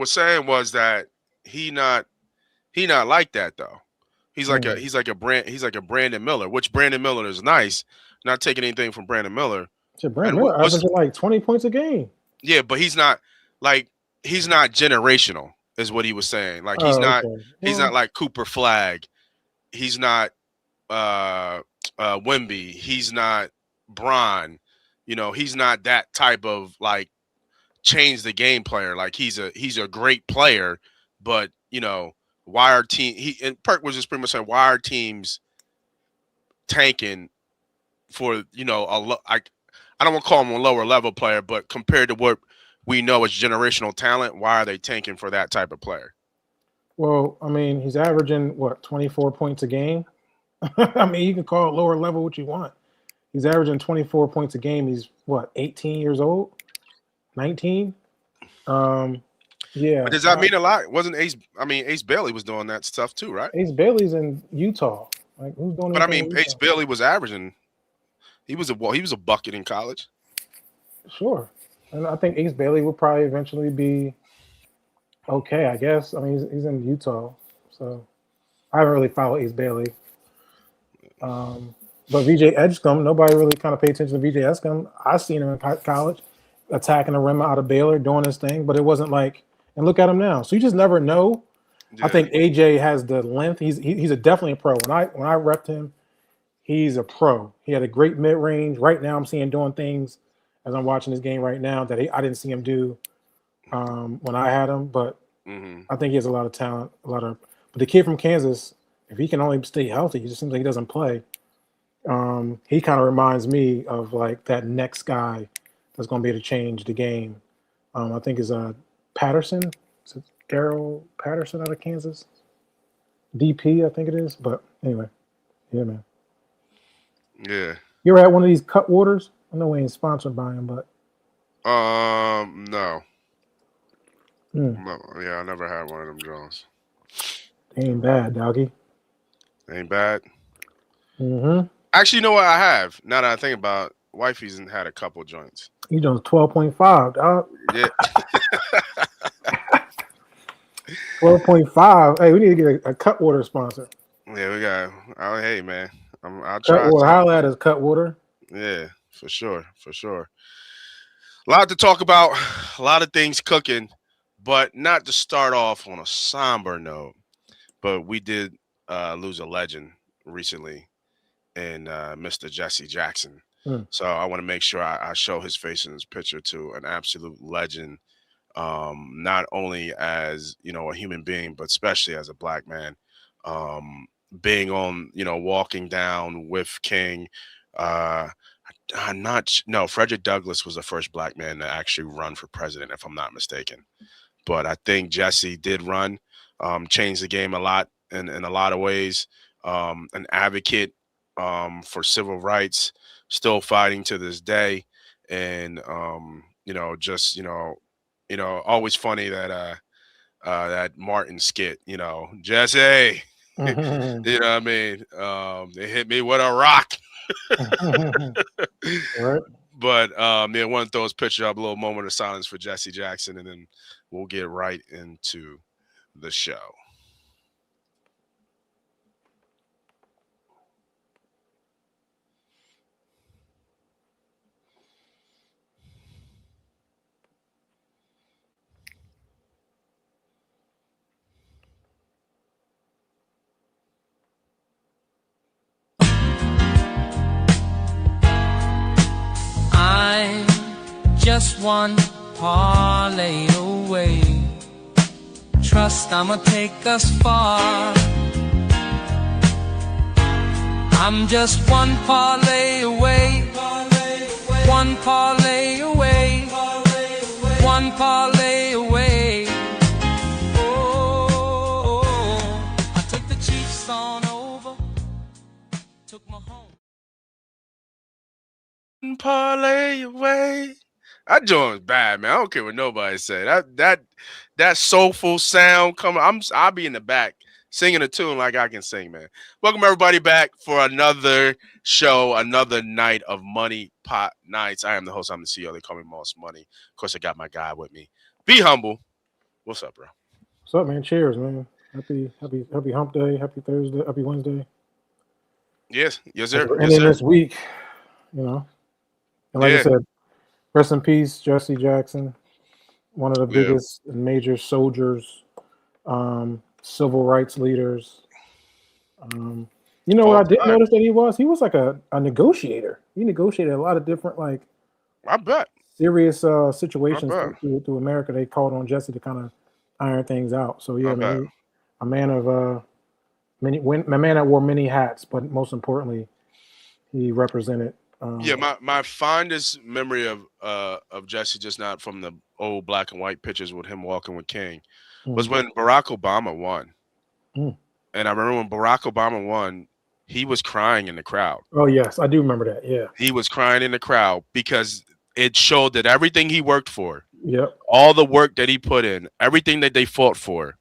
was saying was that he not like that though. Mm. He's like a Brandon Miller, which Brandon Miller is nice. Not taking anything from Brandon Miller. Shit, Brandon And Miller what's averaging like 20 points a game. yeah, but like he's not generational, is what he was saying. Like Oh, okay. he's not Well, like Cooper Flag. He's not uh Wimby. He's not Bron. He's not that type of like change the game player. Like he's a great player, but why are team he and Perk was just pretty much saying why are teams tanking for I don't want to call him a lower level player, but compared to what we know as generational talent, why are they tanking for that type of player? well, I mean, he's averaging what 24 points a game. I mean, you can call it lower level what you want. He's averaging 24 points a game. He's what 18 years old, 19. Um, But yeah, does that mean a lot? Wasn't Ace? I mean, Ace Bailey was doing that stuff too, right? Ace Bailey's in Utah. Like, who's doing But I anything mean, in Ace Utah? Bailey was averaging. He was a bucket in college. Sure, and I think Ace Bailey will probably eventually be okay. I guess. I mean, he's in Utah, so I haven't really followed Ace Bailey. Um, but VJ Edgecombe, nobody really kind of paid attention to VJ Edgecombe. I seen him in college, attacking the rim out of Baylor, doing his thing, but it wasn't like. And look at him now. So you just never know. I Yeah, think AJ has the length. He's a definitely a pro. When I repped him, he's a pro. He had a great mid range. Right now, I'm seeing doing things as I'm watching this game right now that I didn't see him do when I had him. But hmm I think he has a lot of talent. But the kid from Kansas, if he can only stay healthy, he just seems like he doesn't play. He kind of reminds me of like that next guy that's going to be able to change the game. I think is Patterson. Is it Daryl Patterson out of Kansas? DP, I think it is. But anyway, yeah, man. yeah. You ever had one of these cut waters? I know we ain't sponsored by them, but No, mm, no. Yeah, I never had one of them Jones. they ain't bad, doggy. Ain't bad. Mm-hmm. Actually, you know what? I have. Now that I think about it, wifey's had a couple joints. You doing 12.5, dog. Yeah, 12.5. Hey, we need to get a cut water sponsor. yeah. We got. Oh, hey, man. I'll Cut try water. to. Holla at us, cut water. Yeah, for sure, for sure. A lot to talk about. A lot of things cooking, but not to start off on a somber note. But we did lose a legend recently in Mr. Jesse Jackson. Mm. So I want to make sure I show his face in this picture to an absolute legend, not only as a human being, but especially as a black man. Um, being on, walking down with King. Uh, not no, Frederick Douglass was the first black man to actually run for president, if I'm not mistaken. But I think Jesse did run, changed the game a lot in a lot of ways. An advocate for civil rights, still fighting to this day, and just always funny that that Martin skit, Jesse, you know what I mean? They hit me with a rock. Right. But yeah, I want to throw his picture up, a little moment of silence for Jesse Jackson, and then we'll get right into the show. I'm just one parlay away. Trust I'ma take us far. I'm just one parlay away. One parlay away. One parlay away. Oh, I took the Chiefs on over. Took my home. Parlay away. That joint's bad, man. I don't care what nobody say. That soulful sound coming. I'll be in the back singing a tune like I can sing, man. Welcome everybody back for another show, another night of Money Pot Nights. I am the host. I'm the CEO. They call me Moss Money. Of course, I got my guy with me. Be humble. What's up, bro? What's up, man? Cheers, man. Happy hump day. Happy Thursday. Happy Wednesday. Yes, yes, As sir. we're Yes, ending sir. this week, you know, and like I Yeah, said, rest in peace, Jesse Jackson, one of the yeah, biggest and major soldiers, civil rights leaders. Um, you know what all I did time. notice that he was? He was like a negotiator. He negotiated a lot of different like I bet. serious I situations bet. through America. They called on Jesse to kind of iron things out. So I yeah, man, bet. a man of a man that wore many hats, but most importantly, he represented. Yeah, my fondest memory of Jesse, just not from the old black and white pictures with him walking with King, was Mm, when Barack Obama won. mm. And I remember when Barack Obama won, he was crying in the crowd. Oh yes, I do remember that. Yeah. He was crying in the crowd because it showed that everything he worked for, Yep. all the work that he put in, everything that they fought for,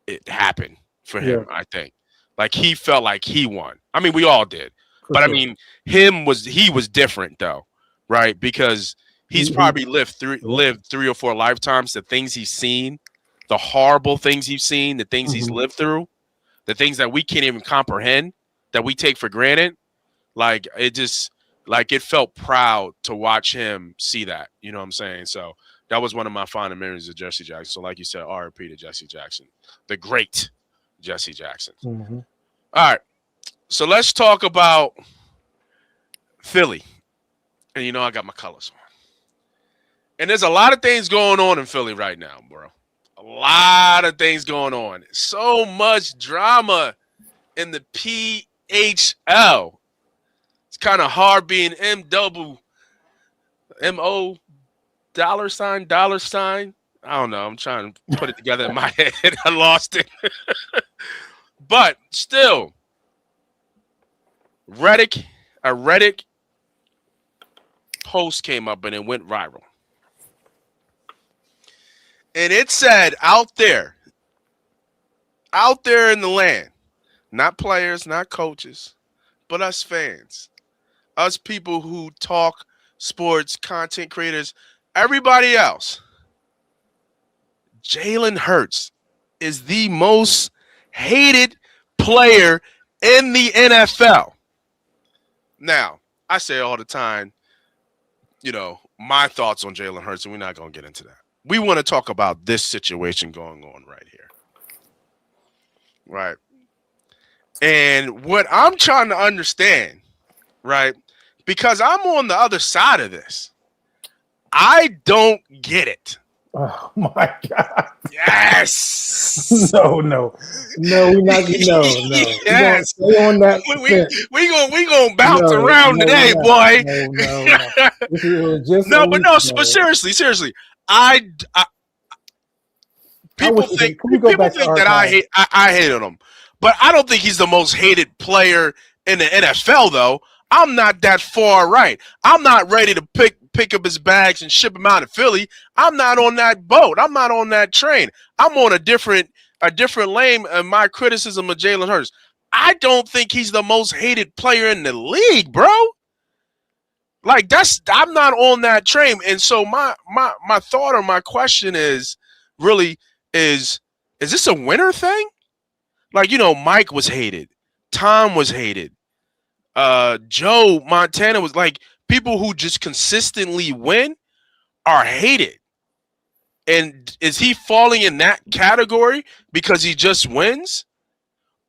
it happened for Yeah. him, I think. Like he felt like he won. I mean, we all did. For But I sure. mean, he was different though, right? Because he's He probably yep. lived 3 or 4 lifetimes, the things he's seen, the horrible things he's seen, the things he's Hmm. lived through, the things that we can't even comprehend, that we take for granted. Like it just like it felt proud to watch him see that. You know what I'm saying? So that was one of my fond memories of Jesse Jackson. So like you said, R.I.P. to Jesse Jackson, the great Jesse Jackson. Hmm. All right, so let's talk about Philly. And you know I got my colors on. And there's a lot of things going on in Philly right now, bro. A lot of things going on. So much drama in the PHL. It's kind of hard being MO dollar sign. I don't know. I'm trying to put it together in my head. I lost it. But still, a Reddit post came up and it went viral. And it said out there in the land, not players, not coaches, but us fans, us people who talk sports, content creators, everybody else. Jalen Hurts is the most hated player in the NFL. Now, I say all the time, my thoughts on Jalen Hurts, and we're not going to get into that. We want to talk about this situation going on right here. Right. And what I'm trying to understand, right, because I'm on the other side of this, I don't get it. Oh my God. Yes. No. We're not. No. We're gonna Yes. stay on that We fence. we gonna bounce No, around today, we're not. boy. No. It was just a No, but week no, but ago. seriously, I I people wish. think Can we go people back to think that archives? I hate on him, but I don't think he's the most hated player in the NFL. Though I'm not that far right. I'm not ready to pick up his bags and ship him out of Philly. I'm not on that boat. I'm not on that train. I'm on a different lane in my criticism of Jalen Hurts. I don't think he's the most hated player in the league, bro. Like I'm not on that train. And so my thought or my question is really is this a winner thing? Like, Mike was hated. Tom was hated. Joe Montana was like people who just consistently win are hated. And is he falling in that category because he just wins?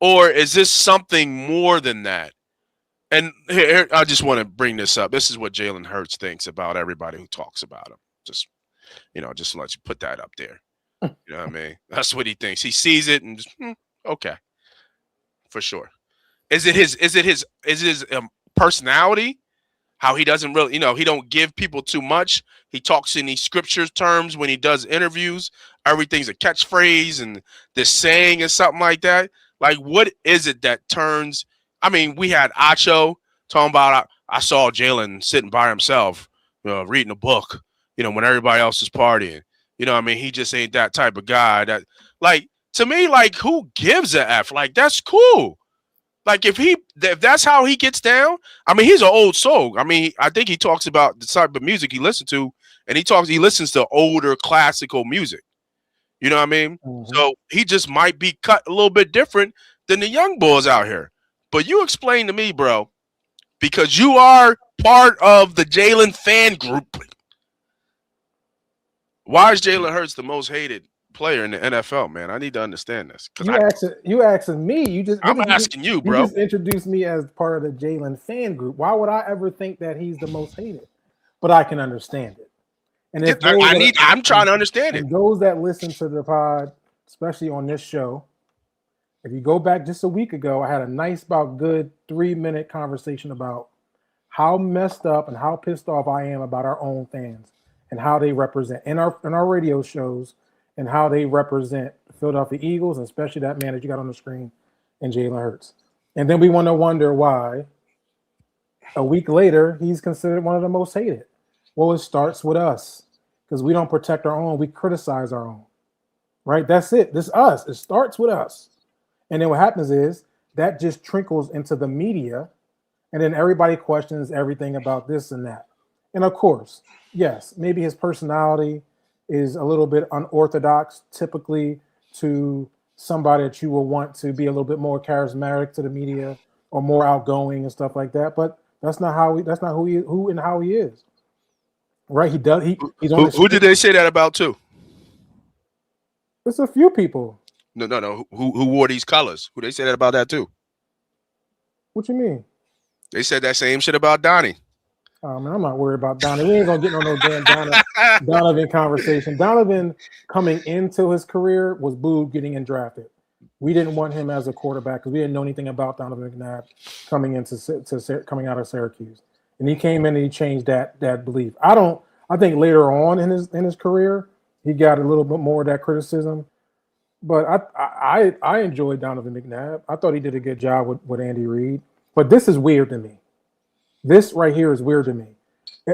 Or is this something more than that? And here, I just want to bring this up. This is what Jalen Hurts thinks about everybody who talks about him. Just to let you put that up there. You know what I mean? That's what he thinks. He sees it and just, okay, for sure. Is it his personality? How he doesn't really, he don't give people too much. He talks in these scripture terms when he does interviews. Everything's a catchphrase and this saying is something like that. Like, what is it that turns? I mean, we had Acho talking about. I saw Jalen sitting by himself, reading a book. When everybody else is partying. I mean, he just ain't that type of guy. That, like, to me, like, who gives a f? Like, that's cool. Like if that's how he gets down, I mean, he's an old soul. I mean, I think he talks about the type of music he listens to, and he listens to older classical music. You know what I mean? Mm-hmm. So he just might be cut a little bit different than the young boys out here. But you explain to me, bro, because you are part of the Jalen fan group. Why is Jalen Hurts the most hated player in the NFL, man? I need to understand this because You asking me? You just what I'm did you asking you, you bro. just introduced me as part of the Jalen fan group. Why would I ever think that he's the most hated? But I can understand it. And if those I that need. I'm trying to understand it. and those that listen to the pod, especially on this show, if you go back just a week ago, I had a nice, about good 3-minute conversation about how messed up and how pissed off I am about our own fans and how they represent in our radio shows and how they represent the Philadelphia Eagles, and especially that man that you got on the screen and Jalen Hurts. And then we want to wonder why a week later he's considered one of the most hated. Well, it starts with us because we don't protect our own, we criticize our own. Right? That's it. This is us. It starts with us. And then what happens is that just trickles into the media, and then everybody questions everything about this and that. And of course, yes, maybe his personality is a little bit unorthodox, typically to somebody that you will want to be a little bit more charismatic to the media or more outgoing and stuff like that. But that's not who and how he is. Right? He's on Who did they say that about too? It's a few people. No. Who wore these colors? Who they say that about that too? What you mean? They said that same shit about Donnie. Oh man, I'm not worried about Donovan. We ain't gonna get on no damn Donovan conversation. Donovan coming into his career was booed getting in drafted. We didn't want him as a quarterback because we didn't know anything about Donovan McNabb coming out of Syracuse, and he came in and he changed that belief. I think later on in his career he got a little bit more of that criticism, but I enjoyed Donovan McNabb. I thought he did a good job with Andy Reid. But this is weird to me. This right here is weird to me,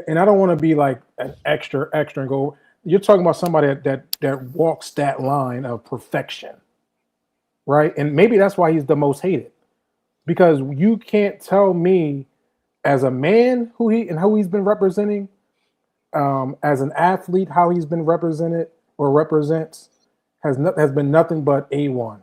and I don't want to be like an extra and go. You're talking about somebody that walks that line of perfection, right? And maybe that's why he's the most hated, because you can't tell me as a man who he's been representing, as an athlete how he's been represented or represents has been nothing but A1.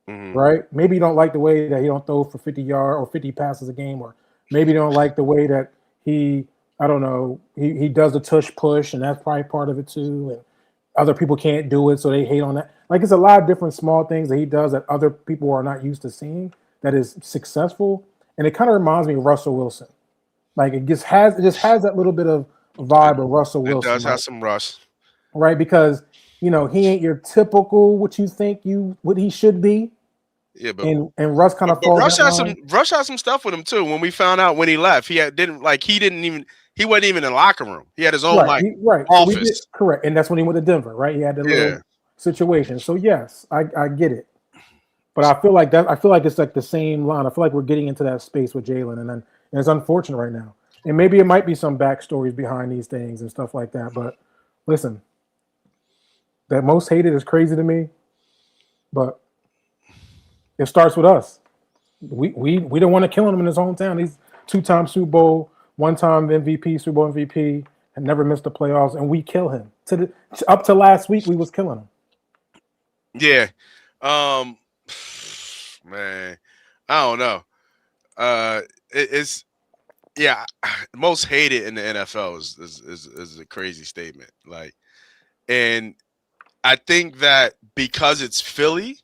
Mm-hmm. Right? Maybe you don't like the way that he don't throw for 50 yards or 50 passes a game, or maybe you don't like the way that he does the tush push, and that's probably part of it too. And other people can't do it, so they hate on that. Like, it's a lot of different small things that he does that other people are not used to seeing that is successful. And it kind of reminds me of Russell Wilson. Like, it just has that little bit of vibe of Russell Wilson. It does right? have some rust. Right? Because he ain't your typical what you think what he should be. Yeah, but and Russ kind of falls Rush that had line. Rush had some stuff with him too. When we found out when he left, he wasn't even in the locker room. He had his own office. So correct, and that's when he went to Denver, right? He had that little situation. So yes, I get it, but I feel like it's like the same line. I feel like we're getting into that space with Jalen, and it's unfortunate right now. And maybe it might be some backstories behind these things and stuff like that. But listen, that most hated is crazy to me, but it starts with us. We don't want to kill him in his hometown. He's 2-time Super Bowl, 1-time MVP, Super Bowl MVP, and never missed the playoffs, and we kill him. Up to last week, we was killing him. Yeah, man, I don't know. It's most hated in the NFL is a crazy statement. Like, and I think that because it's Philly,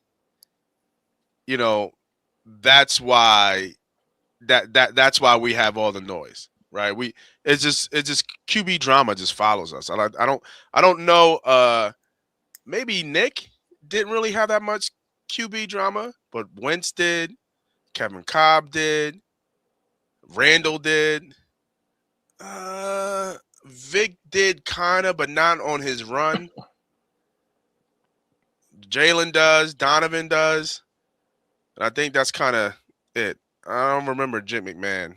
that's why that's why we have all the noise, right? It's just QB drama just follows us. I don't know. Maybe Nick didn't really have that much QB drama, but Wentz did, Kevin Cobb did, Randall did, Vic did kind of, but not on his run. Jalen does, Donovan does. And I think that's kind of it. I don't remember Jim McMahon.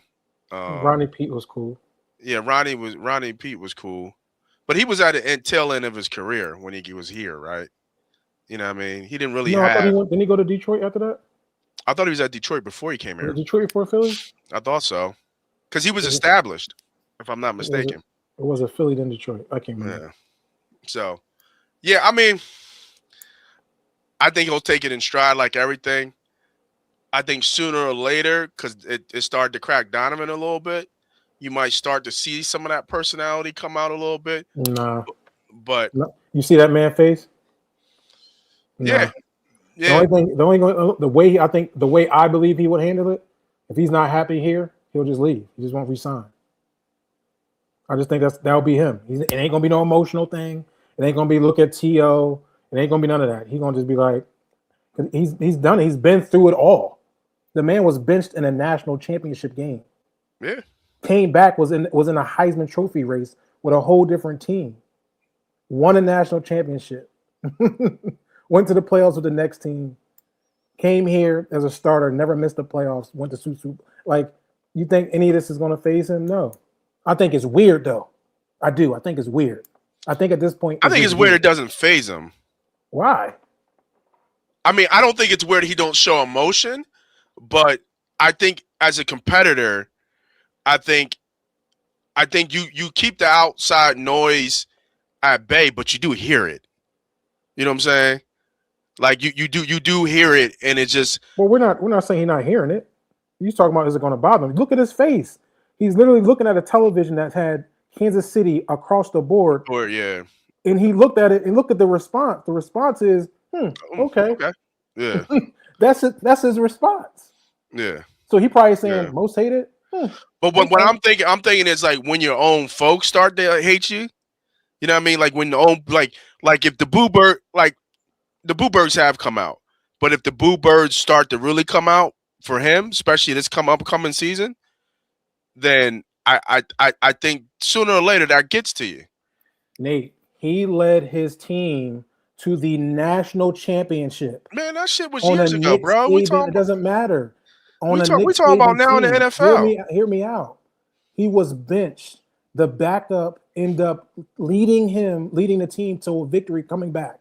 Ronnie Pete was cool. Yeah, Ronnie Pete was cool, but he was at the tail end of his career when he was here, right? You know what I mean? He didn't really have. Didn't he go to Detroit after that? I thought he was at Detroit before he came here. Detroit before Philly? I thought so, because he was established, if I'm not mistaken. It was a Philly then Detroit. I can't remember. Yeah. So, yeah, I mean, I think he'll take it in stride like everything. I think sooner or later, because it started to crack Donovan a little bit, you might start to see some of that personality come out a little bit. Nah, But no. You see that man face? yeah, Nah. yeah, The way I believe he would handle it, if he's not happy here, he'll just leave. He just won't resign. I just think that'll be him. It ain't gonna be no emotional thing. It ain't gonna be look at To. It ain't gonna be none of that. He's gonna just be like, 'cause he's done it. He's been through it all. The man was benched in a national championship game. yeah. Came back, was in a Heisman Trophy race with a whole different team. Won a national championship. Went to the playoffs with the next team. Came here as a starter, never missed the playoffs. Went to Super. Like, you think any of this is going to phase him? No. I think it's weird though. I do. I think it's weird. I think at this point, I think it's weird it doesn't phase him. Why? I mean, I don't think it's weird he don't show emotion, but I think as a competitor, I think you keep the outside noise at bay, but you do hear it. You know what I'm saying? Like you do hear it, and it just. Well, we're not saying he's not hearing it. He's talking about, is it going to bother him? Look at his face. He's literally looking at a television that had Kansas City across the board, Or yeah. and he looked at it and look at the response. The response is, okay. Okay. Yeah. That's it. That's his response. Yeah. So he probably saying most hate it. But what I'm thinking is like when your own folks start to hate you. You know what I mean? Like when the own like if the the Boo Birds have come out, but if the Boo Birds start to really come out for him, especially this upcoming season, then I think sooner or later that gets to you. Nate, he led his team to the national championship. Man, that shit was years ago, bro. It doesn't matter. We talking about now in the NFL. Hear me out. He was benched. The backup ended up leading the team to a victory coming back.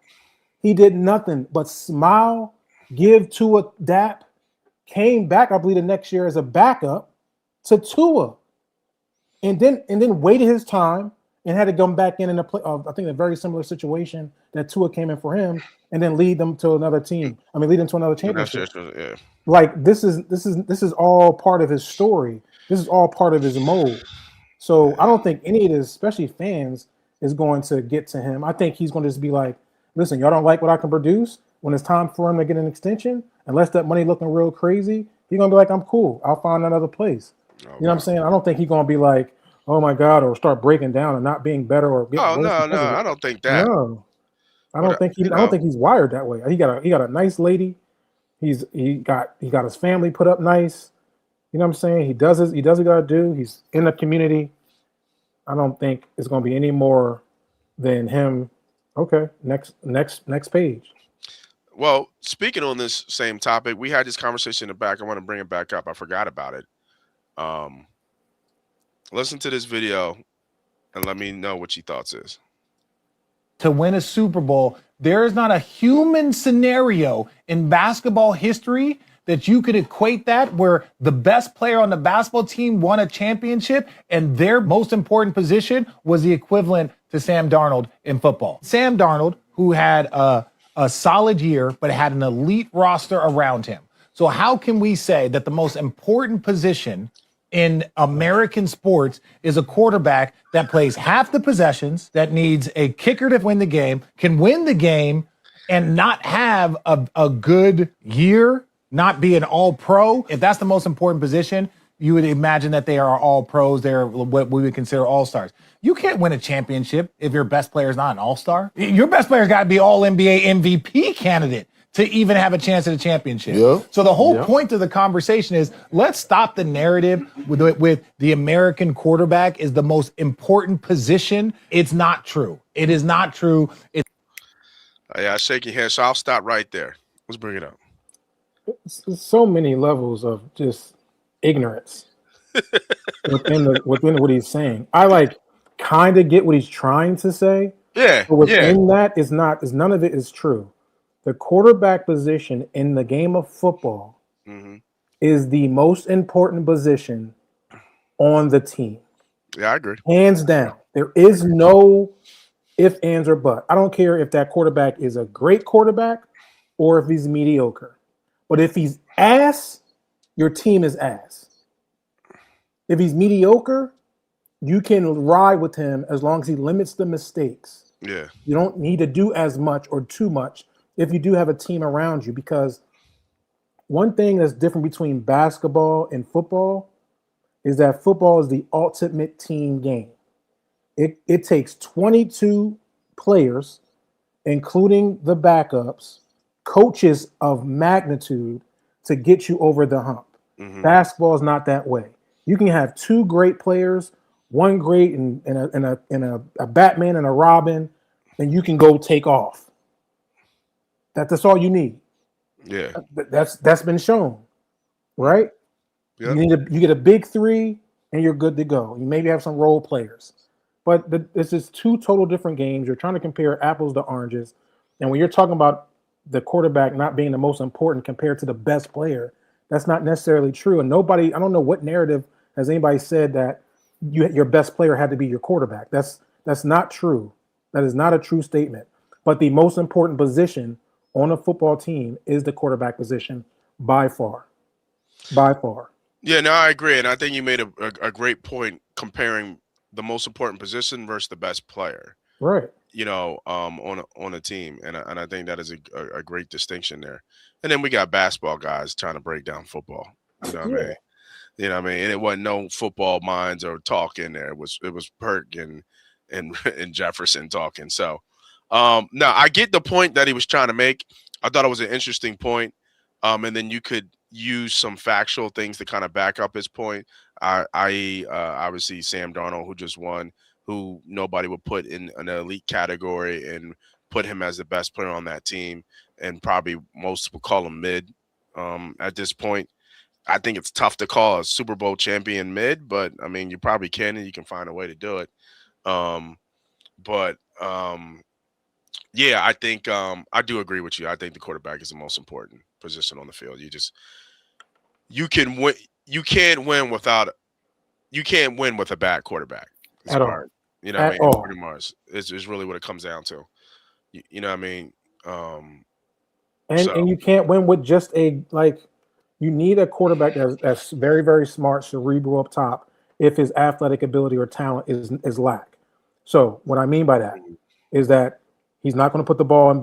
He did nothing but smile, give Tua dap, came back, I believe, the next year as a backup to Tua. And then waited his time and had to come back in a play. I think a very similar situation that Tua came in for him, and then lead them to another team. I mean, lead them to another championship. Yeah. Like this is all part of his story. This is all part of his mold. So I don't think any of this, especially fans, is going to get to him. I think he's going to just be like, listen, y'all don't like what I can produce. When it's time for him to get an extension, unless that money looking real crazy, he's gonna be like, I'm cool. I'll find another place. You know what I'm saying? I don't think he's gonna be like, oh my God, or start breaking down and not being better or getting no, I don't think that. No. I don't think he's wired that way. He got a nice lady. He got his family put up nice. You know what I'm saying? He does what he gotta do. He's in the community. I don't think it's gonna be any more than him. Okay, next page. Well, speaking on this same topic, we had this conversation in the back. I want to bring it back up. I forgot about it. Listen to this video and let me know what your thoughts is. To win a Super Bowl, there is not a human scenario in basketball history that you could equate that where the best player on the basketball team won a championship and their most important position was the equivalent to Sam Darnold in football. Sam Darnold, who had a solid year, but had an elite roster around him. So how can we say that the most important position in American sports is a quarterback that plays half the possessions, that needs a kicker to win the game, can win the game, and not have a good year, not be an all-pro? If that's the most important position, you would imagine that they are all pros. They're what we would consider all-stars. You can't win a championship if your best player is not an all-star. Your best player's got to be all-NBA MVP candidate to even have a chance at a championship. Yeah. So the whole point of the conversation is let's stop the narrative with the American quarterback is the most important position. It's not true. It is not true. Yeah, I shake your hand, so I'll stop right there. Let's bring it up. It's so many levels of just ignorance within what he's saying. I kind of get what he's trying to say. Yeah. But within that is none of it is true. The quarterback position in the game of football is the most important position on the team. Yeah, I agree. Hands down. There is no if, ands, or but. I don't care if that quarterback is a great quarterback or if he's mediocre. But if he's ass, your team is ass. If he's mediocre, you can ride with him as long as he limits the mistakes. Yeah. You don't need to do as much or too much if you do have a team around you, because one thing that's different between basketball and football is that football is the ultimate team game. It takes 22 players, including the backups, coaches of magnitude to get you over the hump. Hmm. Basketball is not that way. You can have two great players, one great and a Batman and a Robin, and you can go take off. That's all you need. Yeah. That's been shown, right? Yep. You get a big three, and you're good to go. You maybe have some role players, but this is two total different games. You're trying to compare apples to oranges, and when you're talking about the quarterback not being the most important compared to the best player, that's not necessarily true. And nobody, I don't know what narrative has anybody said that your best player had to be your quarterback. That's not true. That is not a true statement. But the most important position on a football team is the quarterback position by far. By far. Yeah, no, I agree, and I think you made a great point comparing the most important position versus the best player. Right. On a team, and I think that is a great distinction there. And then we got basketball guys trying to break down football. You know what I Yeah. mean? You know what I mean? And it wasn't no football minds or talk in there. It was Perk and and Jefferson talking. So, no, I get the point that he was trying to make. I thought it was an interesting point. And then you could use some factual things to kind of back up his point. I obviously Sam Darnold, who just won, who nobody would put in an elite category and put him as the best player on that team, and probably most would call him mid. At this point, I think it's tough to call a Super Bowl champion mid, but I mean, you probably can, and you can find a way to do it. Um, but yeah, I think I do agree with you. I think the quarterback is the most important position on the field. You can win. You can't win without. You can't win with a bad quarterback. It's At all. hard. You know what I At mean? It's all. pretty much is really what it comes down to. You know what I mean? Um, And so you can't win with just a like you need a quarterback that's very, very smart, cerebral up top if his athletic ability or talent is lack. So what I mean by that mhm, is that he's not going to put the ball in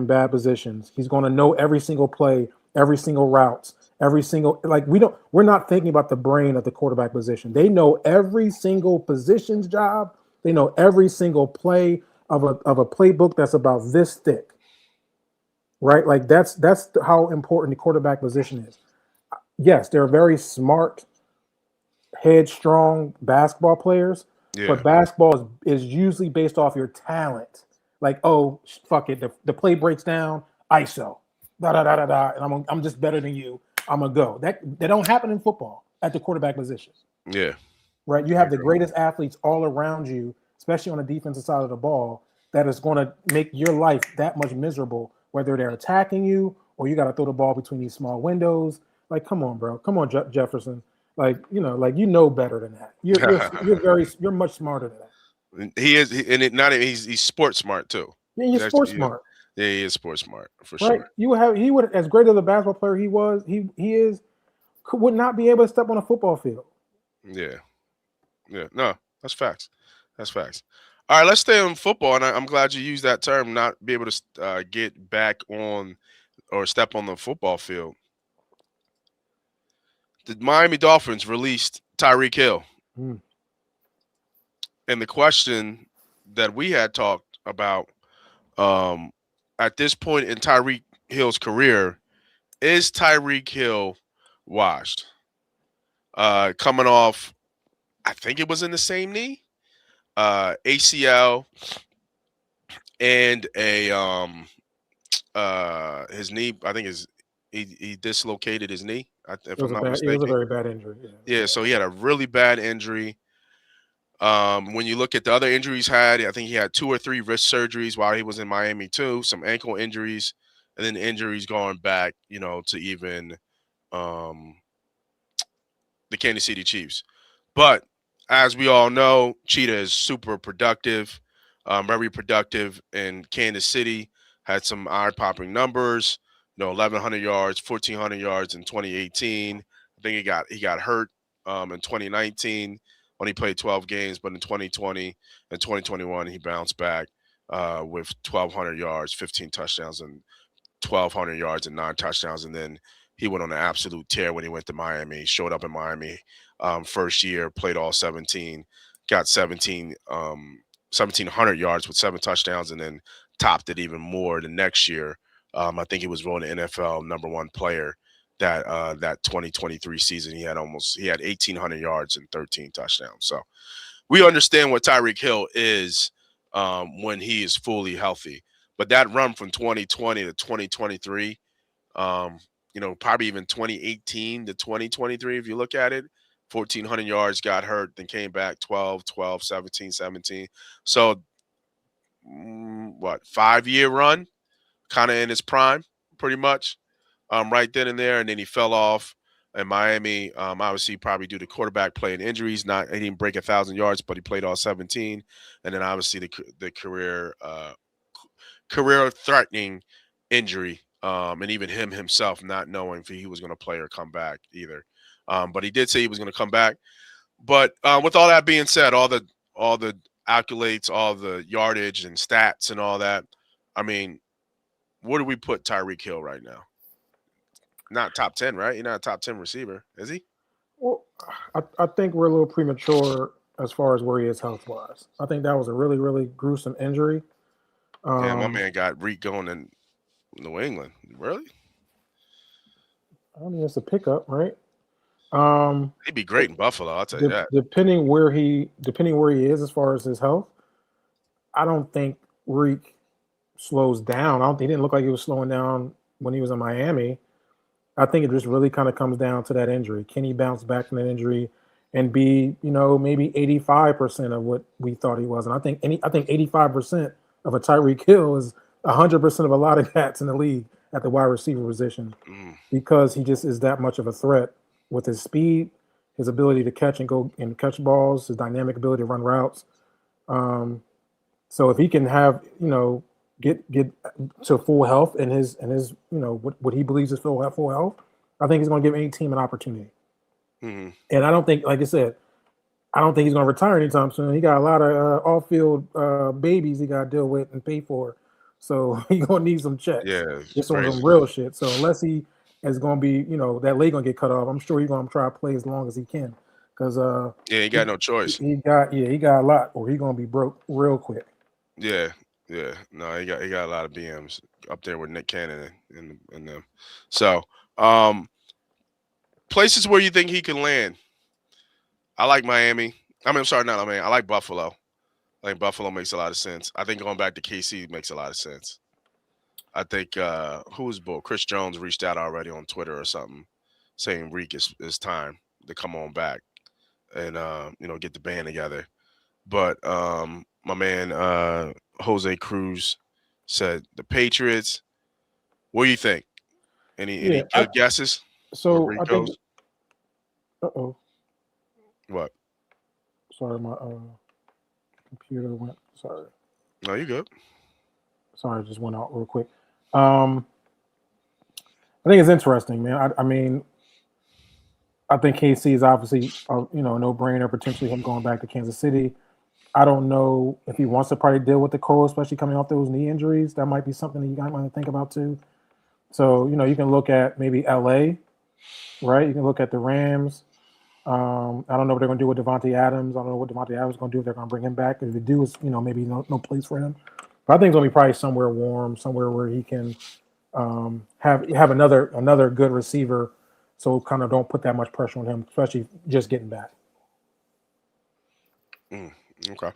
bad positions. He's going to know every single play, every single route, every single like we're not thinking about the brain of the quarterback position. They know every single position's job. They know every single play of a playbook that's about this thick, right? Like that's how important the quarterback position is. Yes, they're very smart, headstrong basketball players, yeah, but basketball is usually based off your talent. Like, oh, fuck it, the play breaks down, ISO, da da da da da, and I'm just better than you. I'm gonna go. That don't happen in football at the quarterback position, yeah, right? You I have the agree. greatest athletes all around you, especially on the defensive side of the ball, that is going to make your life that much miserable, whether they're attacking you or you got to throw the ball between these small windows. Like, come on, bro. Come on, Jefferson. Like better than that. You're much smarter than that. And he is, and it not he's sports smart too. Yeah, He's you're actually sports smart, yeah, he is sports smart for right? sure. He would as great as a basketball player he is would not be able to step on a football field. Yeah, yeah. No, that's facts. That's facts. All right, let's stay on football, and I'm glad you used that term. Not be able to get back on or step on the football field. The Miami Dolphins released Tyreek Hill, Mm. and the question that we had talked about um, at this point in Tyreek Hill's career is Tyreek Hill washed? Coming off, I think it was in the same knee, ACL, and a his knee. I think he dislocated his knee, if I'm not It was a mistaken. very bad injury. Yeah, it was Yeah, bad. so he had a really bad injury. When you look at the other injuries had, I think he had 2 or 3 wrist surgeries while he was in Miami too, some ankle injuries, and then injuries going back, to even um, the Kansas City Chiefs. But as we all know, Cheetah is super productive, very productive in Kansas City. Had some eye-popping numbers. 1,100 yards, 1,400 yards in 2018. I think he got hurt in 2019 when he played 12 games, but in 2020 and 2021 he bounced back with 1,200 yards, 15 touchdowns, and 1,200 yards and 9 touchdowns. And then he went on an absolute tear when he went to Miami. He showed up in Miami first year, played all 17, got 1,700 yards with 7 touchdowns, and then topped it even more the next year. I think he was voted NFL #1 player that 2023 season. He had 1,800 yards and 13 touchdowns. So we understand what Tyreek Hill is when he is fully healthy. But that run from 2020 to 2023, probably even 2018 to 2023, if you look at it, 1,400 yards, got hurt, then came back 12, 12, 17, 17. So, 5-year run, kind of in his prime, pretty much, right then and there. And then he fell off in Miami, obviously probably due to quarterback play and injuries. He didn't break 1,000 yards, but he played all 17. And then obviously the career-threatening injury, and even him himself not knowing if he was going to play or come back either. But he did say he was going to come back. But with all that being said, all the accolades, all the yardage and stats and all that, I mean, where do we put Tyreek Hill right now? Not top 10, right? He's not a top 10 receiver, is he? Well, I think we're a little premature as far as where he is health wise. I think that was a really, really gruesome injury. Damn, my man got Reek going in New England. Really? I mean, it's a pickup, right? He'd be great in Buffalo, I'll tell you that. Depending where he is as far as his health, I don't think Reek slows down. He didn't look like he was slowing down when he was in Miami. I think it just really kind of comes down to that injury. Can he bounce back from that injury and be, maybe 85% of what we thought he was? And I think 85% of a Tyreek Hill is 100% of a lot of cats in the league at the wide receiver position, because he just is that much of a threat with his speed, his ability to catch and go and catch balls, his dynamic ability to run routes. So if he can have, get to full health and his what he believes is full health, I think he's going to give any team an opportunity. Mm-hmm. And I don't think, like I said, I don't think he's going to retire anytime soon. He got a lot of off-field babies he got to deal with and pay for, so he's going to need some checks. Yeah, just on some real shit. So unless he is going to be, that leg going to get cut off, I'm sure he's going to try to play as long as he can, because he got no choice. He got a lot, or he's going to be broke real quick. Yeah. No, he got a lot of BMs up there with Nick Cannon and them. So, places where you think he can land. I like Miami. I'm sorry, not Miami. I like Buffalo. I think Buffalo makes a lot of sense. I think going back to KC makes a lot of sense. I think who's bull? Chris Jones reached out already on Twitter or something, saying Reek is time to come on back and get the band together. But my man Jose Cruz said the Patriots. What do you think? Any good guesses? So I think. What? Sorry, my computer went. Sorry. No, you good. Sorry, I just went out real quick. I think it's interesting, man. I mean, I think KC is obviously a no-brainer. Potentially him going back to Kansas City. I don't know if he wants to probably deal with the cold, especially coming off those knee injuries. That might be something that you might want to think about too. So you can look at maybe LA, right? You can look at the Rams. I don't know what they're going to do with Devontae Adams. I don't know what Devontae Adams is going to do if they're going to bring him back. If they do, it's maybe no place for him. But I think it's going to be probably somewhere warm, somewhere where he can have another good receiver, so kind of don't put that much pressure on him, especially just getting back. Okay.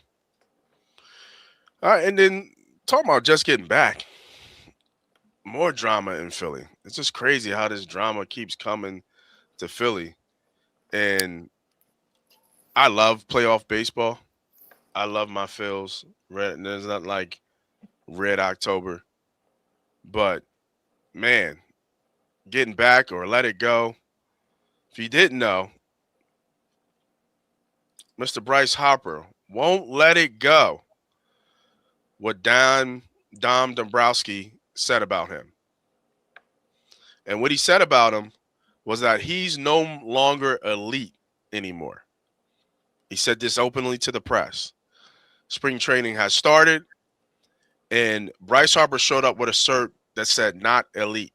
All right, and then talking about just getting back, more drama in Philly. It's just crazy how this drama keeps coming to Philly. And I love playoff baseball. I love my Phils. There's not like Red October. But, man, getting back or let it go. If you didn't know, Mr. Bryce Harper won't let it go. What Dom Dombrowski said about him. And what he said about him was that he's no longer elite anymore. He said this openly to the press. Spring training has started, and Bryce Harper showed up with a shirt that said not elite.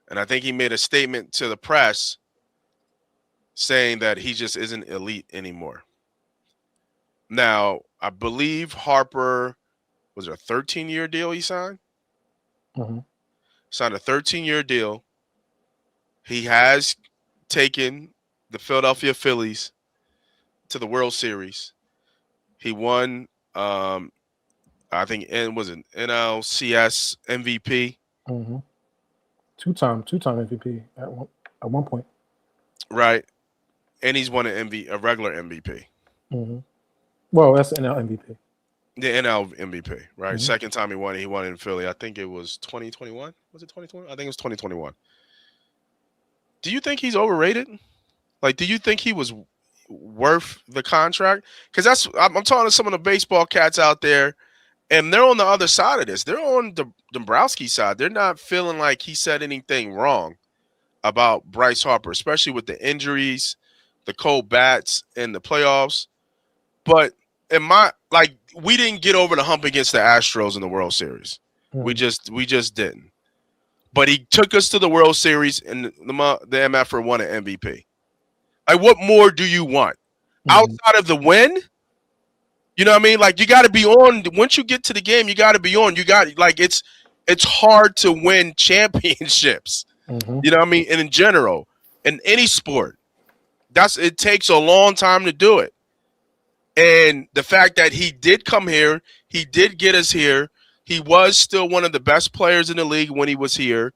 And I think he made a statement to the press saying that he just isn't elite anymore. Now, I believe Harper was a 13-year deal he signed. Mm-hmm. Signed a 13-year deal. He has taken the Philadelphia Phillies to the World Series. He won, I think, it was an NLCS MVP. Mm-hmm. Two-time MVP at one point. Right. And he's won a regular MVP. Mm-hmm. Well, that's NL MVP. The NL MVP, right? Mm-hmm. Second time he won it in Philly. I think it was 2021. Was it 2020? I think it was 2021. Do you think he's overrated? Like, do you think he was worth the contract? Because I'm talking to some of the baseball cats out there, and they're on the other side of this. They're on the Dombrowski side. They're not feeling like he said anything wrong about Bryce Harper, especially with the injuries, the cold bats, and the playoffs. But we didn't get over the hump against the Astros in the World Series. Mm-hmm. We just didn't. But he took us to the World Series, and the MFer won an MVP. Like, what more do you want outside of the win? You know what I mean? Like, you got to be on. Once you get to the game, you got to be on. You got it's hard to win championships. Mm-hmm. You know what I mean? And in general, in any sport, it takes a long time to do it. And the fact that he did come here, he did get us here. He was still one of the best players in the league when he was here.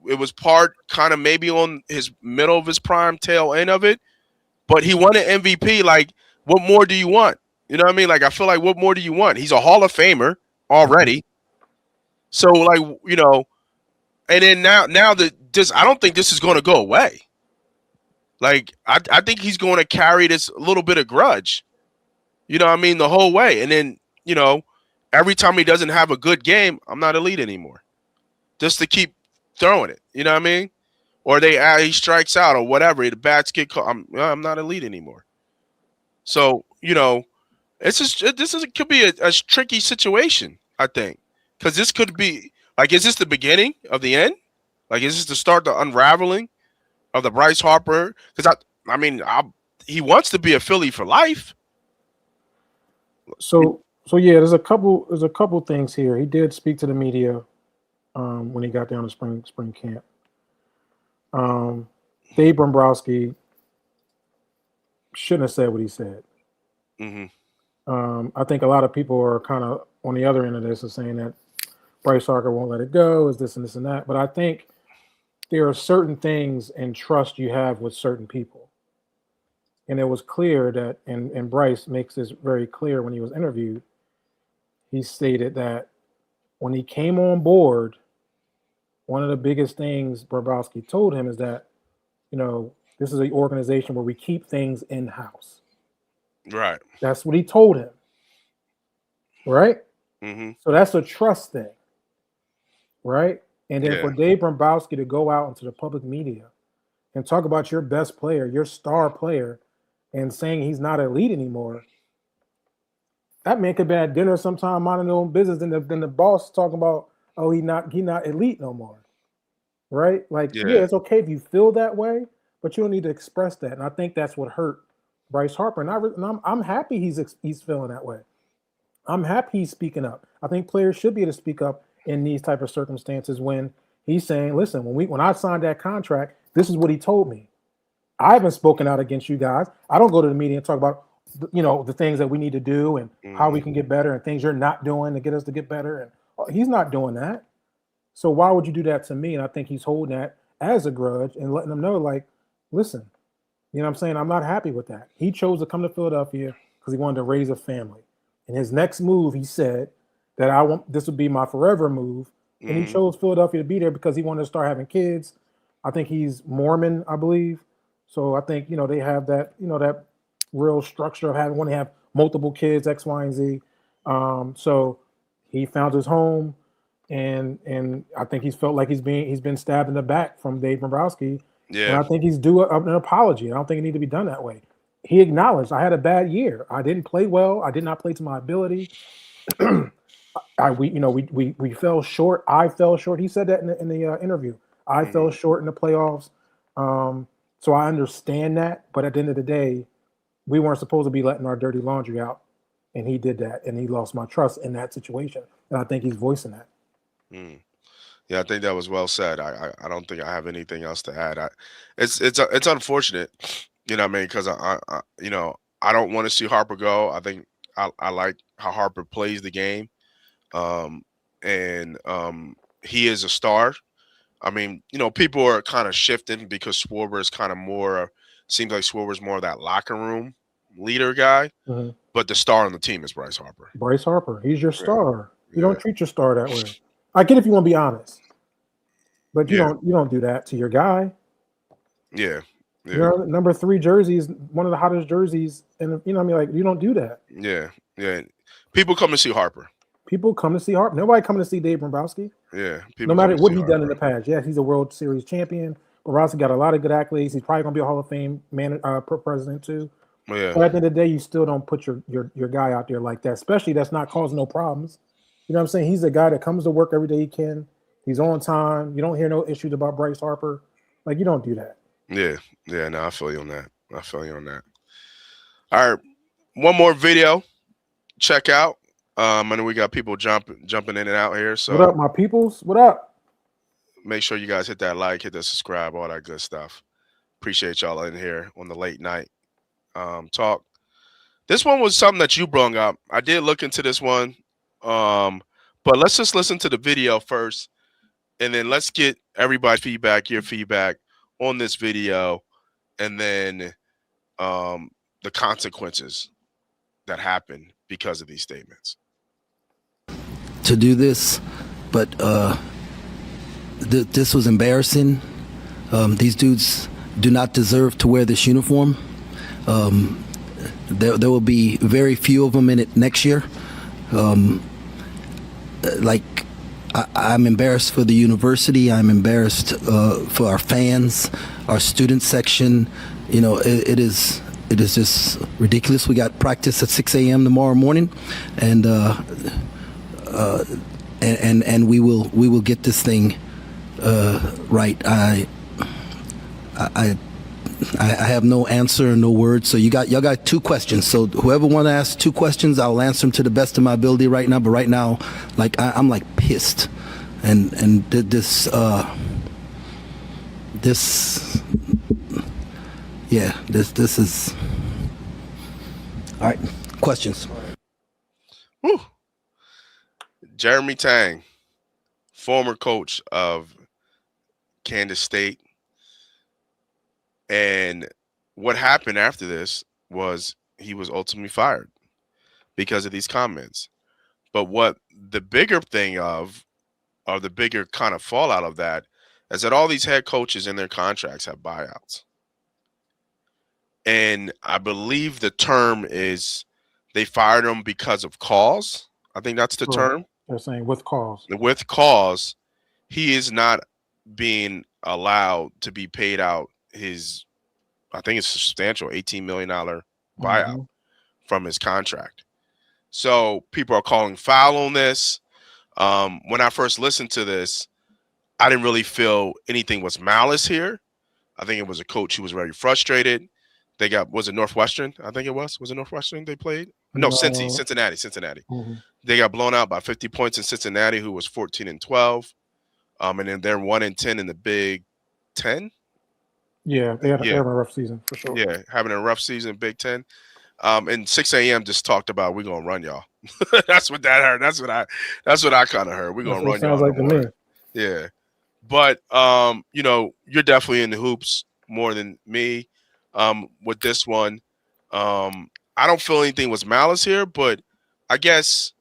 It was part kind of maybe on his middle of his prime, tail end of it. But he won an MVP. Like, what more do you want? You know what I mean? Like, I feel like, what more do you want? He's a Hall of Famer already. So, like, you know, and then now that this, I don't think this is going to go away. Like, I think he's going to carry this little bit of grudge. You know what I mean? The whole way. And then, you know, every time he doesn't have a good game, I'm not elite anymore. Just to keep throwing it. You know what I mean? Or he strikes out or whatever. The bats get caught. I'm not elite anymore. So, you know, it could be a tricky situation, I think. Because this could be, like, is this the beginning of the end? Like, is this the start, the unraveling of the Bryce Harper? Because, he wants to be a Philly for life. So yeah, there's a couple things here. He did speak to the media when he got down to spring camp. Dave Dombrowski shouldn't have said what he said. Mm-hmm. I think a lot of people are kind of on the other end of this, is saying that Bryce Harper won't let it go, is this and this and that. But I think there are certain things and trust you have with certain people. And it was clear that, and Bryce makes this very clear when he was interviewed, he stated that when he came on board, one of the biggest things Dombrowski told him is that, you know, this is an organization where we keep things in-house. Right. That's what he told him. Right? Mm-hmm. So that's a trust thing. Right? And then for Dave Dombrowski to go out into the public media and talk about your best player, your star player, and saying he's not elite anymore, that man could be at dinner sometime minding his own business, and then the boss talking about, oh, he not elite no more. Right? Like, yeah, it's okay if you feel that way, but you don't need to express that. And I think that's what hurt Bryce Harper. And I'm happy he's feeling that way. I'm happy he's speaking up. I think players should be able to speak up in these type of circumstances when he's saying, listen, when I signed that contract, this is what he told me. I haven't spoken out against you guys. I don't go to the media and talk about, you know, the things that we need to do and how we can get better and things you're not doing to get us to get better. And he's not doing that. So why would you do that to me? And I think he's holding that as a grudge and letting them know, like, listen, you know what I'm saying? I'm not happy with that. He chose to come to Philadelphia because he wanted to raise a family. And his next move, he said that this would be my forever move. And he chose Philadelphia to be there because he wanted to start having kids. I think he's Mormon, I believe. So I think, you know, they have that, you know, that real structure of want to have multiple kids, X, Y, and Z. So he found his home and I think he's felt like he's been stabbed in the back from Dave Dombrowski, and Yeah. I think he's due an apology. I don't think it need to be done that way. He acknowledged I had a bad year. I didn't play well. I did not play to my ability. We fell short. I fell short. He said that in the interview. I fell Mhm. short in the playoffs. So I understand that, but at the end of the day, we weren't supposed to be letting our dirty laundry out, and he did that, and he lost my trust in that situation, and I think he's voicing that. Mm. Yeah, I think that was well said. I don't think I have anything else to add. It's unfortunate, you know what I mean? Because I don't want to see Harper go. I think I like how Harper plays the game, um, and he is a star. I mean, people are kind of shifting because Schwarber is kind of more. Seems like Schwarber's more of that locker room leader guy, Mhm. but the star on the team is Bryce Harper. Bryce Harper, he's your Yeah, star. You yeah, don't treat your star that way. I get if you want to be honest, but you yeah, don't do that to your guy. yeah, yeah. Your number 3 jersey is one of the hottest jerseys, and you know what I mean. Like you don't do that. Yeah, yeah. People come to see Harper. People come to see Harper. Nobody coming to see Dave Dombrowski. Yeah, No people come matter to what see he done in Harper. the past. Yes, he's a World Series champion. Dombrowski got a lot of good accolades. He's probably gonna be a Hall of Fame president too. Yeah, But at the end of the day, you still don't put your guy out there like that, especially that's not causing no problems. You know what I'm saying? He's a guy that comes to work every day he can. He's on time. You don't hear no issues about Bryce Harper. Like you don't do that. yeah, yeah. No, I feel you on that. I feel you on that. All right, one more video. Check out. And then we got people jumping in and out here. What So up, my peoples? What up? make sure you guys hit that like, hit the subscribe, all that good stuff. Appreciate y'all in here on the late night talk. This one was something that you brought up. I did look into this one, but let's just listen to the video first, and then let's get everybody's feedback, your feedback on this video, and then the consequences that happen because of these statements. To do this, but this was embarrassing. These dudes do not deserve to wear this uniform. There will be very few of them in it next year. I'm embarrassed for the university. I'm embarrassed for our fans, our student section. It is just ridiculous. We got practice at 6 a.m. tomorrow morning, and we will get this thing right. I have no answer, no words. So y'all got 2 questions. So whoever want to ask 2 questions, I'll answer them to the best of my ability right now. But right now, like I'm like pissed, and this is all right. Questions. Whew. Jeremy Tang, former coach of Kansas State. And what happened after this was he was ultimately fired because of these comments. But what the bigger thing of, or the bigger kind of fallout of that, is that all these head coaches in their contracts have buyouts. And I believe the term is they fired him because of cause. I think that's the Correct. term. They're saying with cause. With cause, he is not being allowed to be paid out his, I think it's substantial, $18 million buyout from his contract. So people are calling foul on this. When I first listened to this, I didn't really feel anything was malice here. I think it was a coach who was very frustrated. They got, was it Northwestern? I think it was. Was it Northwestern they played? No, No. Cincinnati. Mhm. They got blown out by 50 points in Cincinnati, who was 14-12. And then they're 1-10 in the Big Ten. Yeah, they Yeah, had a rough season for sure. yeah, having a rough season, Big Ten. And 6 a.m. just talked about we're gonna run y'all. That's what that heard. That's what I kind of heard. We're That's gonna what run it sounds y'all like in to the me. morning. Yeah, but you're definitely in the hoops more than me. With this one, I don't feel anything was malice here, but I guess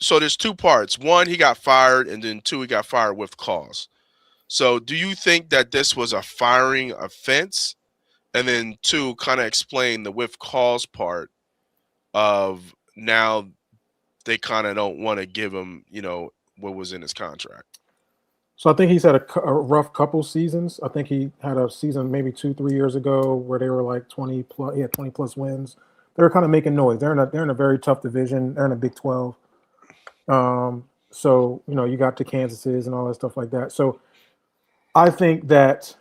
so there's 2 parts. One, he got fired, and then 2, he got fired with cause. So do you think that this was a firing offense? And then 2, kind of explain the with cause part of now they kind of don't want to give him, what was in his contract. So I think he's had a rough couple seasons. I think he had a season maybe 2-3 years ago where they were like 20 plus. He had 20 plus wins. They were kind of making noise. They're in a very tough division. They're in a Big 12. So you got the Kansases and all that stuff like that. So I think that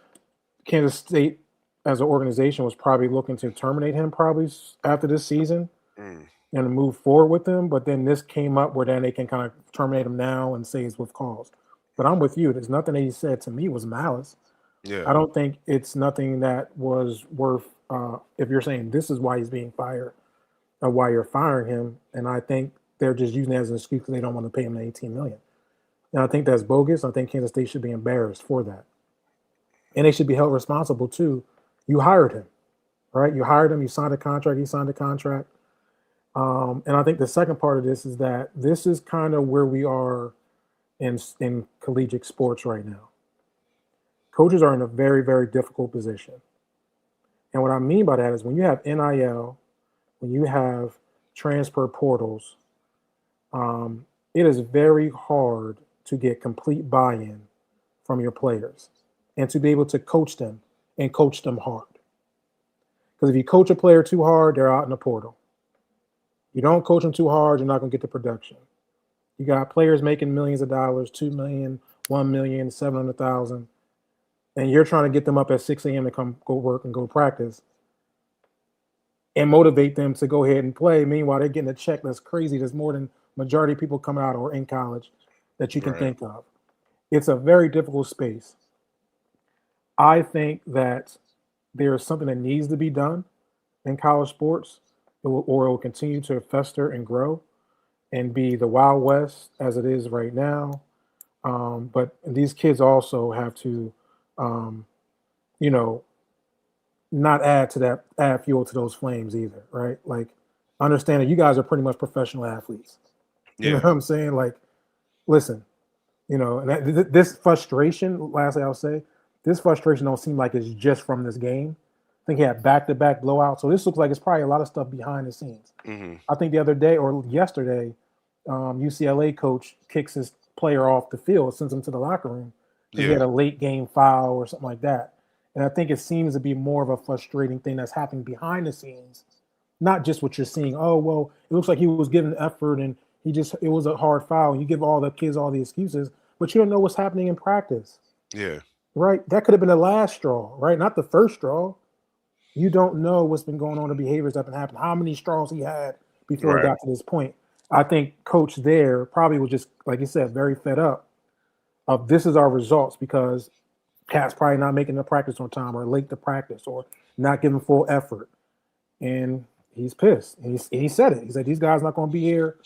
Kansas State as an organization was probably looking to terminate him probably after this season and move forward with him. But then this came up where then they can kind of terminate him now and say it's with cause. But I'm with you. There's nothing that he said to me was malice. Yeah. I don't think it's nothing that was worth, if you're saying this is why he's being fired or why you're firing him. And I think they're just using it as an excuse because they don't want to pay him the $18 million. And I think that's bogus. I think Kansas State should be embarrassed for that. And they should be held responsible too. You hired him, right? You hired him. You signed a contract. He signed a contract. And I think the second part of this is that this is kind of where we are in collegiate sports right now. Coaches are in a very, very difficult position. And what I mean by that is when you have NIL, when you have transfer portals, it is very hard to get complete buy-in from your players and to be able to coach them and coach them hard. Because if you coach a player too hard, they're out in the portal. You don't coach them too hard, you're not going to get the production. You got players making millions of dollars, $2 million, $1 million, $700,000, and you're trying to get them up at 6 a.m. to come go work and go practice and motivate them to go ahead and play. Meanwhile, they're getting a check that's crazy. There's more than majority of people coming out or in college that you can think of. It's a very difficult space. I think that there's something that needs to be done in college sports, or it will continue to fester and grow and be the Wild West as it is right now. But these kids also have to, not add fuel to those flames either, right? Like, understand that you guys are pretty much professional athletes. You know what I'm saying? Like, listen, and this frustration, lastly, I'll say, this frustration don't seem like it's just from this game. I think he had back-to-back blowouts. So this looks like it's probably a lot of stuff behind the scenes. Mm-hmm. I think the other day or yesterday, UCLA coach kicks his player off the field, sends him to the locker room because he had a late game foul or something like that. And I think it seems to be more of a frustrating thing that's happening behind the scenes, not just what you're seeing. Oh, well, it looks like he was giving effort and it was a hard foul. And you give all the kids all the excuses, but you don't know what's happening in practice. Yeah. Right? That could have been the last straw, right? Not the first straw. You don't know what's been going on, the behaviors that have been happening, how many straws he had before it got to this point. I think coach there probably was just, like you said, very fed up of this is our results because Cat's probably not making the practice on time or late to practice or not giving full effort. And he's pissed. And he said it. He said, these guys not going to be here.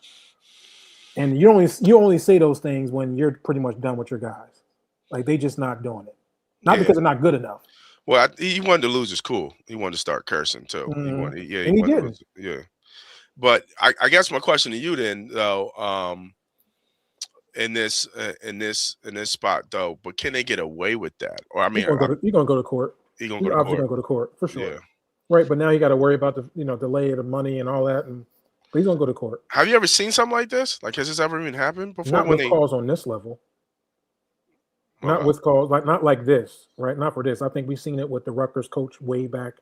And you only say those things when you're pretty much done with your guys. Like, they just not doing it. Not because they're not good enough. Well, he wanted to lose his cool. He wanted to start cursing too. Mm-hmm. He wanted to lose. Yeah. But I guess my question to you then, though, in this spot though, but can they get away with that? Or I mean, you're gonna go to court. He's obviously gonna go to court for sure. Yeah. Right, but now you got to worry about the delay of the money and all that, but he's gonna go to court. Have you ever seen something like this? Like, has this ever even happened before? Not with calls on this level. Not with calls not like this, right? Not for this. I think we've seen it with the Rutgers coach way back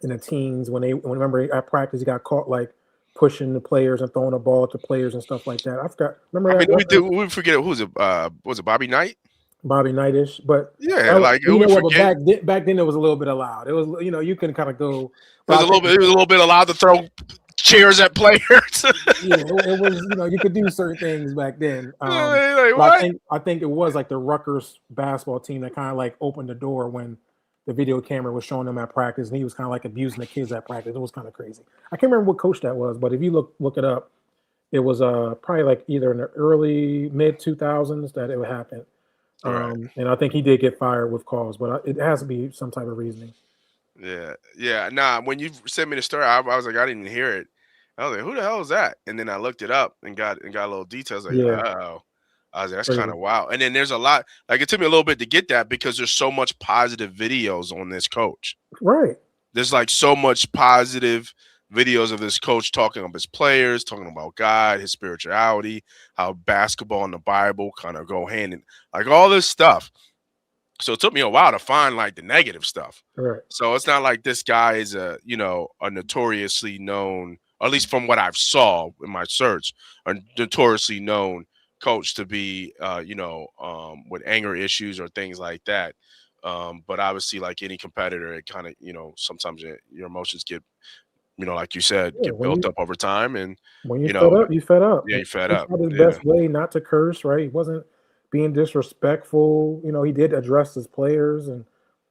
in the teens remember at practice he got caught like pushing the players and throwing a ball to players and stuff like that. I forgot. Remember? We forget who was it? Was it Bobby Knight? Bobby Knight-ish, but yeah, back then it was a little bit allowed. It was you can kind of go. It was a little bit allowed to throw chairs at players. Yeah, it was you could do certain things back then. I think it was like the Rutgers basketball team that kind of like opened the door when the video camera was showing them at practice, and he was kind of like abusing the kids at practice. It was kind of crazy. I can't remember what coach that was, but if you look it up, it was probably like either in the early mid 2000s that it would happen. And I think he did get fired with calls, but it has to be some type of reasoning. Yeah. Nah, when you sent me the story, I was like, I didn't hear it. I was like, who the hell is that? And then I looked it up and got a little details. Like, oh, I was like, that's kind of wild. And then there's a lot. Like, it took me a little bit to get that because there's so much positive videos on this coach. Right. There's like so much positive videos of this coach talking about his players, talking about God, his spirituality, how basketball and the Bible kind of go hand in, like all this stuff. So it took me a while to find like the negative stuff. Right. So it's not like this guy is a notoriously known, or at least from what I've saw in my search, a notoriously known coach to be with anger issues or things like that. But obviously, like any competitor, it kind of, sometimes your emotions get, like you said, Yeah, get built up over time, and when you you fed know, up, you fed up. yeah, And you fed he up. tried his Yeah, best way not to curse, right? He wasn't being disrespectful. He did address his players,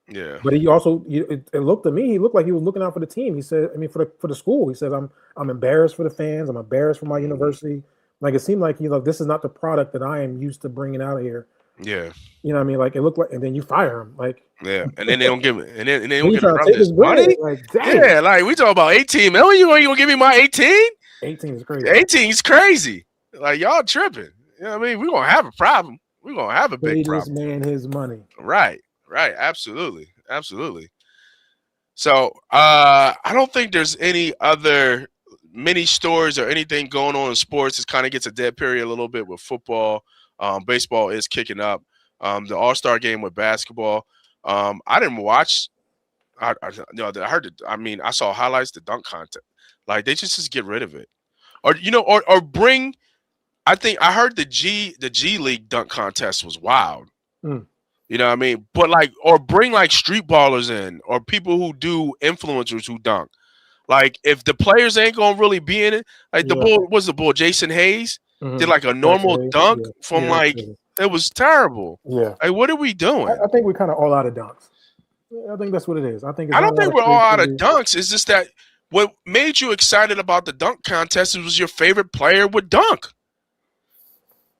yeah, but he also it looked to me, he looked like he was looking out for the team. He said, I mean, for the school, he says, I'm embarrassed for the fans. I'm embarrassed for my university. Like it seemed like this is not the product that I am used to bringing out of here. yeah, You know what I mean? Like it looked like, and then you fire him. Like yeah. And then they don't give, and they then don't you give the trying to take brothers his bread. money. Like dang, Yeah, like we talk about 18 million. You gonna give me my 18? 18 is crazy. 18 is crazy. Like y'all tripping. You know what I mean? We're gonna have a problem. We're gonna have a big Pay this problem. man his money. Right. Absolutely. So I don't think there's any other mini stories or anything going on in sports. It kind of gets a dead period a little bit with football. Baseball is kicking up. The All-Star game with basketball. I didn't watch. I heard it. I mean, I saw highlights, the dunk contest. Like they just get rid of it, or bring. I think I heard the G League dunk contest was wild. Mm. You know what I mean? But or bring like street ballers in, or people who do influencers who dunk. Like if the players ain't gonna really be in it, like Yeah. the bull Jason Hayes Mhm. did like a normal Hayes, dunk yeah. from Yeah, like crazy. it was terrible. Yeah. Like what are we doing? I think we're kind of all out of dunks. I think that's what it is. I think it's I don't all think out we're all out of creativity. dunks. It's just that what made you excited about the dunk contest was your favorite player would dunk.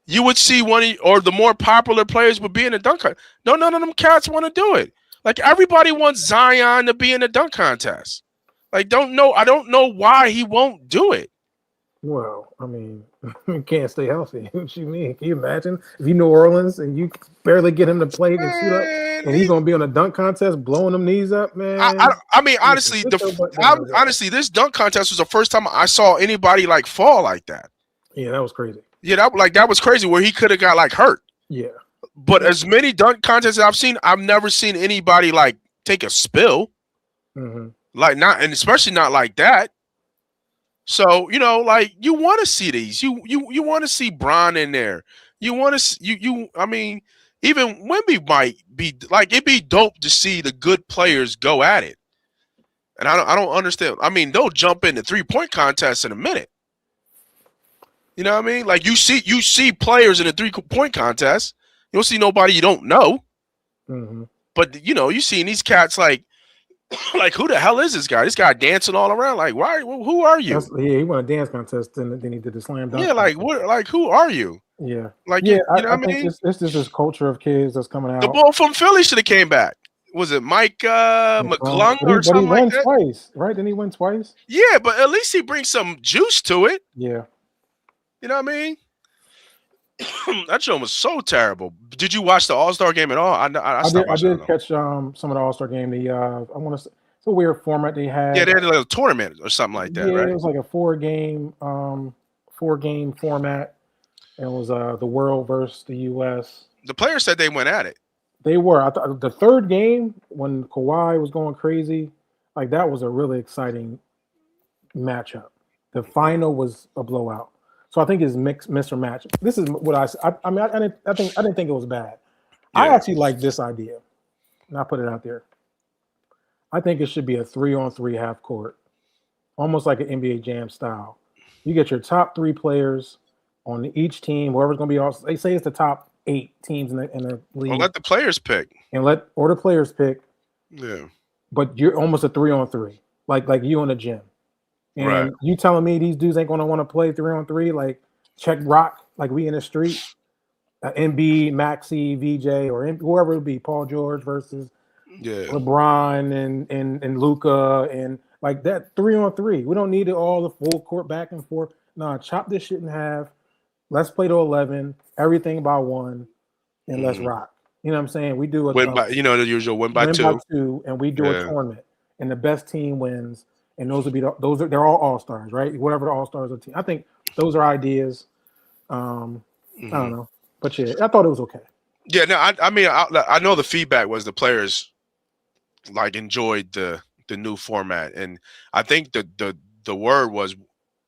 You would see or the more popular players would be in the dunk contest. No, none of them cats want to do it. Like everybody wants Zion to be in the dunk contest. Like I don't know why he won't do it. Well, I mean, you can't stay healthy. What you mean? Can you imagine if you New Orleans and you barely get him to play and suit up, Man, and he's gonna be on a dunk contest blowing them knees up, man? I mean, honestly, Sit your butt down, bro. honestly, this dunk contest was the first time I saw anybody like fall like that. Yeah, that was crazy. Yeah, that was crazy. Where he could have got like hurt. Yeah, But as many dunk contests I've seen, I've never seen anybody like take a spill. mm-hmm. Like not, and especially not like that. So like you want to see these. You want to see Bron in there. You want to you. I mean, even Wemby might be like it'd be dope to see the good players go at it. And I don't understand. I mean, they'll jump in the 3-point contest in a minute. You know what I mean? Like you see players in the 3-point contest. You don't see nobody you don't know. Mm-hmm. But you seen these cats like who the hell is this guy? This guy dancing all around. Like, why? Who are you? He won a dance contest, and then he did the slam dunk. Yeah, like what? Like who are you? Yeah, Like yeah. you know I what I think mean? this is this culture of kids that's coming out. The bull from Philly should have came back. Was it Mike McClung or something but he like won that? twice, right? Didn't he win twice? Yeah, but at least he brings some juice to it. Yeah. You know what I mean? That show was so terrible. Did you watch the All-Star game at all? I did catch some of the All-Star game. The I want to. It's a weird format they had. Yeah, they had like a tournament or something like that, right? It was like a four-game format. And it was the world versus the U.S. The players said they went at it. They were. I thought the third game when Kawhi was going crazy, like that was a really exciting matchup. The final was a blowout. So I think it's miss or match. This is what I mean. I didn't think it was bad. Yeah. I actually like this idea, and I put it out there. I think it should be a 3-on-3 half court, almost like an NBA Jam style. You get your top 3 players on each team. Whoever's going to be, they say it's the top 8 teams in the league. Well, let the players pick. And the players pick. Yeah. But you're almost a 3-on-3, like you in the gym. And right. You telling me these dudes ain't going to want to play 3-on-3, like check rock, like we in the street, Embiid, Maxey, VJ, or whoever it would be, Paul George versus LeBron and Luka, and like that 3-on-3. We don't need it all the full court back and forth. Nah, chop this shit in half. Let's play to 11, everything by 1, and let's rock. You know what I'm saying? We do the usual win by 2. And we do a tournament, and the best team wins. and those would be they're all stars, right? Whatever the all stars are. I think those are ideas. I don't know, but yeah, I thought it was okay. Yeah, no, I mean, I know the feedback was the players like enjoyed the new format, and I think the word was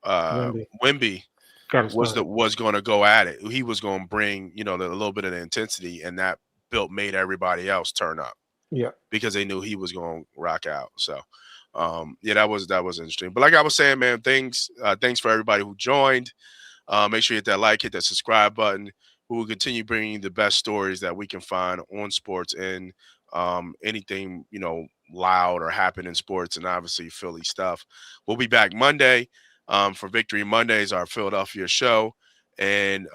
Wemby Wimby got to start. was going to go at it. He was going to bring a little bit of the intensity, and that made everybody else turn up Yeah, because they knew he was going to rock out. So yeah, that was interesting. But like I was saying, man, thanks for everybody who joined. Make sure you hit that like, hit that subscribe button. We will continue bringing you the best stories that we can find on sports and anything, loud or happen in sports, and obviously Philly stuff. We'll be back Monday for Victory Mondays, our Philadelphia show, and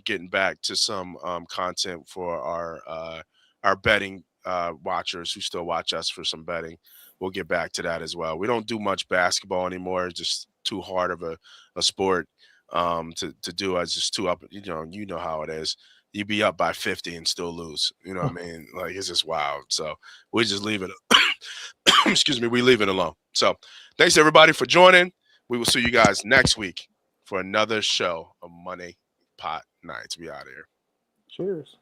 getting back to some content for our betting watchers who still watch us for some betting. We'll get back to that as well. We don't do much basketball anymore. It's just too hard of a sport to do. It's just too up. You know how it is. You be up by 50 and still lose. You know what I mean? Like, it's just wild. So we just leave it. Excuse me. We leave it alone. So thanks everybody for joining. We will see you guys next week for another show of Money Pot Nights. We out of here. cheers.